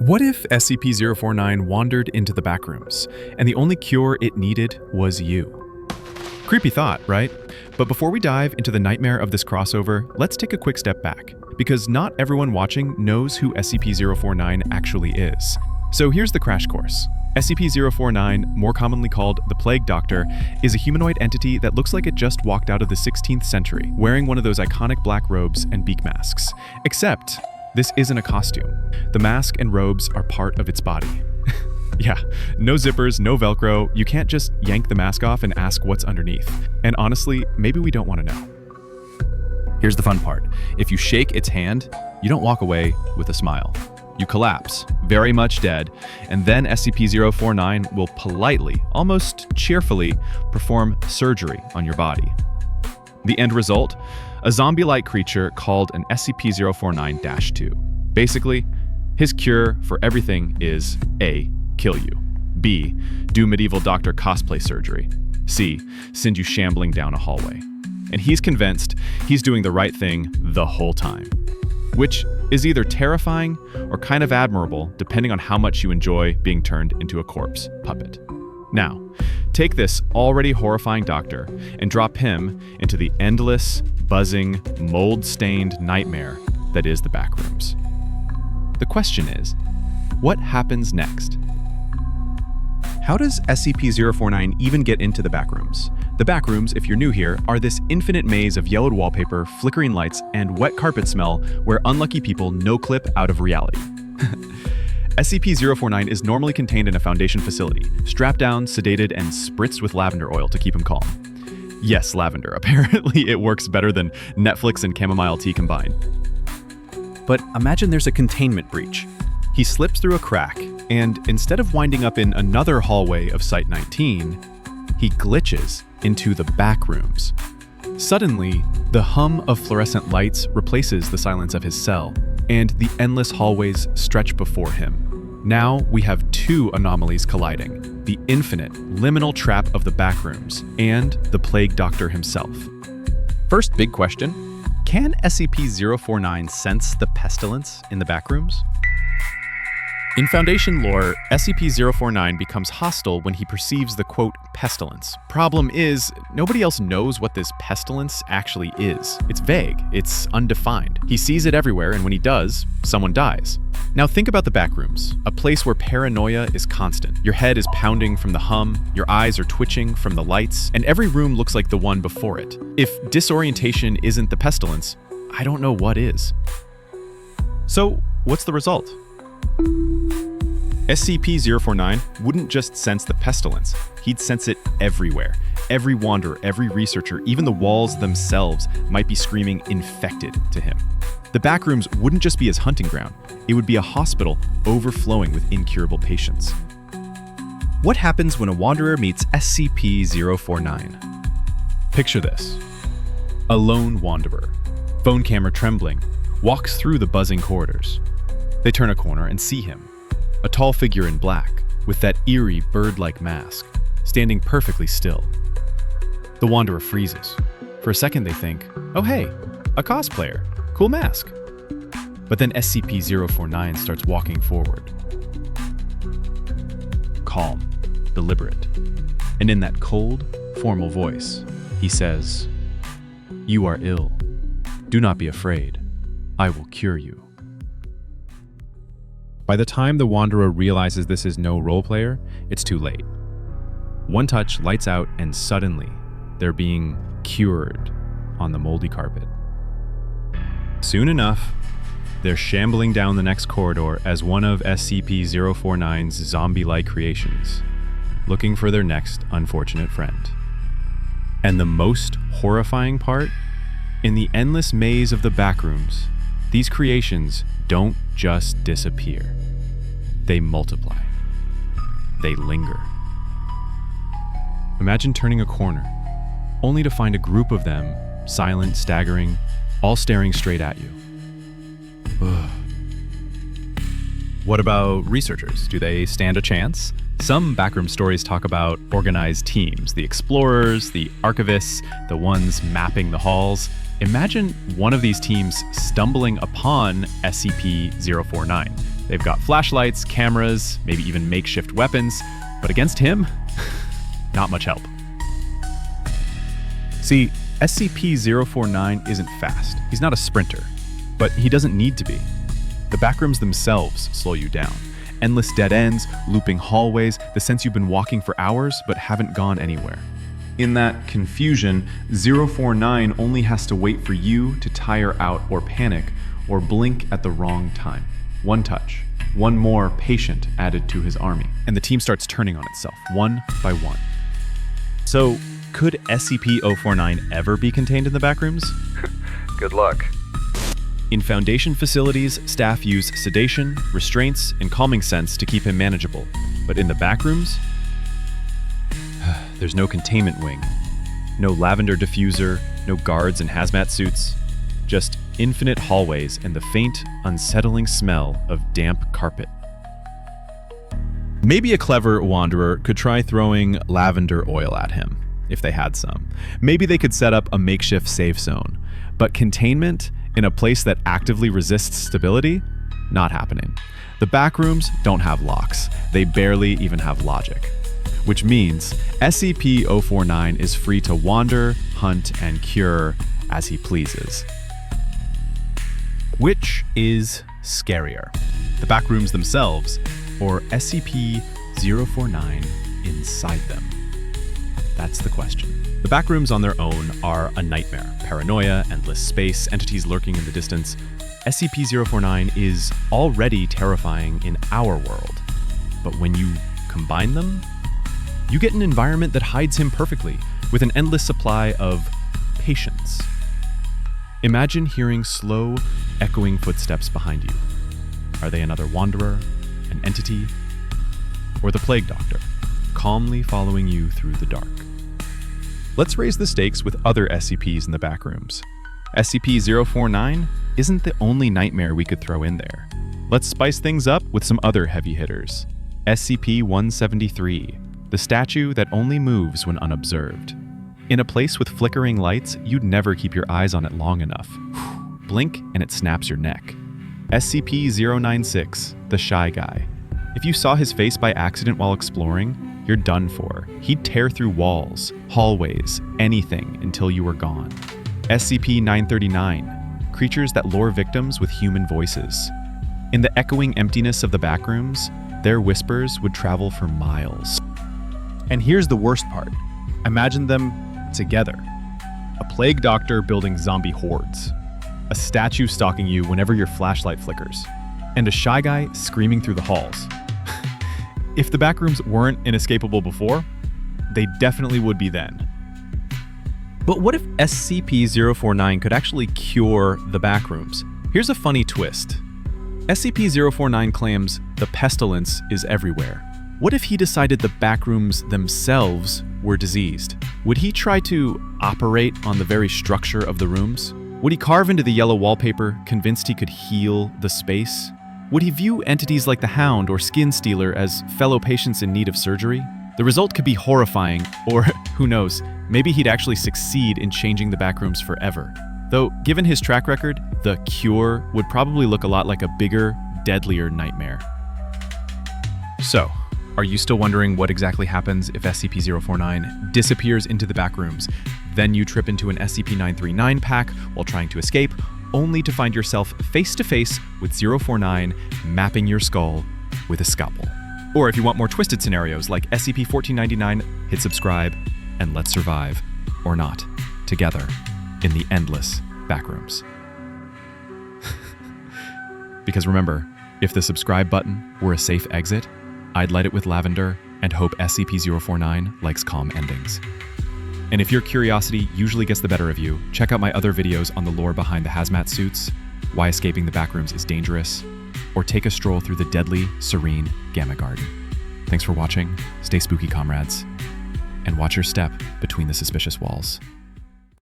What if SCP-049 wandered into the backrooms, and the only cure it needed was you? Creepy thought, right? But before we dive into the nightmare of this crossover, let's take a quick step back, because not everyone watching knows who SCP-049 actually is. So here's the crash course. SCP-049, more commonly called the Plague Doctor, is a humanoid entity that looks like it just walked out of the 16th century, wearing one of those iconic black robes and beak masks. Except, this isn't a costume. The mask and robes are part of its body. Yeah, no zippers, no Velcro, you can't just yank the mask off and ask what's underneath. And honestly, maybe we don't want to know. Here's the fun part. If you shake its hand, you don't walk away with a smile. You collapse, very much dead, and then SCP-049 will politely, almost cheerfully, perform surgery on your body. The end result? A zombie-like creature called an SCP-049-2. Basically, his cure for everything is A. Kill you. B. Do medieval doctor cosplay surgery. C. Send you shambling down a hallway. And he's convinced he's doing the right thing the whole time. Which is either terrifying or kind of admirable, depending on how much you enjoy being turned into a corpse puppet. Now, take this already horrifying doctor and drop him into the endless, buzzing, mold-stained nightmare that is the Backrooms. The question is, what happens next? How does SCP-049 even get into the Backrooms? The Backrooms, if you're new here, are this infinite maze of yellowed wallpaper, flickering lights, and wet carpet smell where unlucky people no-clip out of reality. SCP-049 is normally contained in a Foundation facility, strapped down, sedated, and spritzed with lavender oil to keep him calm. Yes, lavender. Apparently it works better than Netflix and chamomile tea combined. But imagine there's a containment breach. He slips through a crack, and instead of winding up in another hallway of Site-19, he glitches into the Backrooms. Suddenly, the hum of fluorescent lights replaces the silence of his cell, and the endless hallways stretch before him. Now we have two anomalies colliding: the infinite, liminal trap of the Backrooms and the Plague Doctor himself. First big question, can SCP-049 sense the pestilence in the Backrooms? In Foundation lore, SCP-049 becomes hostile when he perceives the, quote, pestilence. Problem is, nobody else knows what this pestilence actually is. It's vague, it's undefined. He sees it everywhere, and when he does, someone dies. Now think about the Backrooms, a place where paranoia is constant. Your head is pounding from the hum, your eyes are twitching from the lights, and every room looks like the one before it. If disorientation isn't the pestilence, I don't know what is. So, what's the result? SCP-049 wouldn't just sense the pestilence, he'd sense it everywhere. Every wanderer, every researcher, even the walls themselves might be screaming infected to him. The Backrooms wouldn't just be his hunting ground, it would be a hospital overflowing with incurable patients. What happens when a wanderer meets SCP-049? Picture this. A lone wanderer, phone camera trembling, walks through the buzzing corridors. They turn a corner and see him. A tall figure in black, with that eerie bird-like mask, standing perfectly still. The wanderer freezes. For a second they think, oh hey, a cosplayer, cool mask. But then SCP-049 starts walking forward. Calm, deliberate, and in that cold, formal voice, he says, "You are ill. Do not be afraid. I will cure you." By the time the wanderer realizes this is no role player, it's too late. One touch lights out, and suddenly, they're being cured on the moldy carpet. Soon enough, they're shambling down the next corridor as one of SCP-049's zombie-like creations, looking for their next unfortunate friend. And the most horrifying part? In the endless maze of the Backrooms, these creations don't just disappear. They multiply. They linger. Imagine turning a corner, only to find a group of them, silent, staggering, all staring straight at you. Ugh. What about researchers? Do they stand a chance? Some backroom stories talk about organized teams, the explorers, the archivists, the ones mapping the halls. Imagine one of these teams stumbling upon SCP-049. They've got flashlights, cameras, maybe even makeshift weapons, but against him, not much help. See, SCP-049 isn't fast. He's not a sprinter, but he doesn't need to be. The backrooms themselves slow you down. Endless dead ends, looping hallways, the sense you've been walking for hours but haven't gone anywhere. In that confusion, 049 only has to wait for you to tire out or panic or blink at the wrong time. One touch, one more patient added to his army. And the team starts turning on itself, one by one. So, could SCP-049 ever be contained in the backrooms? Good luck. In Foundation facilities, staff use sedation, restraints, and calming scents to keep him manageable. But in the backrooms, there's no containment wing, no lavender diffuser, no guards in hazmat suits, just infinite hallways and the faint, unsettling smell of damp carpet. Maybe a clever wanderer could try throwing lavender oil at him, if they had some. Maybe they could set up a makeshift safe zone. But containment in a place that actively resists stability? Not happening. The backrooms don't have locks. They barely even have logic. Which means SCP-049 is free to wander, hunt, and cure as he pleases. Which is scarier? The backrooms themselves, or SCP-049 inside them? That's the question. The backrooms on their own are a nightmare. Paranoia, endless space, entities lurking in the distance. SCP-049 is already terrifying in our world. But when you combine them, you get an environment that hides him perfectly, with an endless supply of patience. Imagine hearing slow, echoing footsteps behind you. Are they another wanderer, an entity, or the plague doctor, calmly following you through the dark? Let's raise the stakes with other SCPs in the backrooms. SCP-049 isn't the only nightmare we could throw in there. Let's spice things up with some other heavy hitters. SCP-173, the statue that only moves when unobserved. In a place with flickering lights, you'd never keep your eyes on it long enough. Blink and it snaps your neck. SCP-096, the Shy Guy. If you saw his face by accident while exploring, you're done for. He'd tear through walls, hallways, anything until you were gone. SCP-939, creatures that lure victims with human voices. In the echoing emptiness of the backrooms, their whispers would travel for miles. And here's the worst part. Imagine them together. A plague doctor building zombie hordes. A statue stalking you whenever your flashlight flickers. And a shy guy screaming through the halls. If the backrooms weren't inescapable before, they definitely would be then. But what if SCP-049 could actually cure the backrooms? Here's a funny twist. SCP-049 claims the pestilence is everywhere. What if he decided the backrooms themselves were diseased? Would he try to operate on the very structure of the rooms? Would he carve into the yellow wallpaper, convinced he could heal the space? Would he view entities like the Hound or Skin Stealer as fellow patients in need of surgery? The result could be horrifying, or who knows, maybe he'd actually succeed in changing the backrooms forever. Though, given his track record, the cure would probably look a lot like a bigger, deadlier nightmare. So, are you still wondering what exactly happens if SCP-049 disappears into the backrooms? Then you trip into an SCP-939 pack while trying to escape, only to find yourself face-to-face with 049 mapping your skull with a scalpel. Or if you want more twisted scenarios like SCP-1499, hit subscribe and let's survive, or not, together in the endless backrooms. Because remember, if the subscribe button were a safe exit, I'd light it with lavender and hope SCP-049 likes calm endings. And if your curiosity usually gets the better of you, check out my other videos on the lore behind the hazmat suits, why escaping the backrooms is dangerous, or take a stroll through the deadly, serene Gamma Garden. Thanks for watching, stay spooky comrades, and watch your step between the suspicious walls.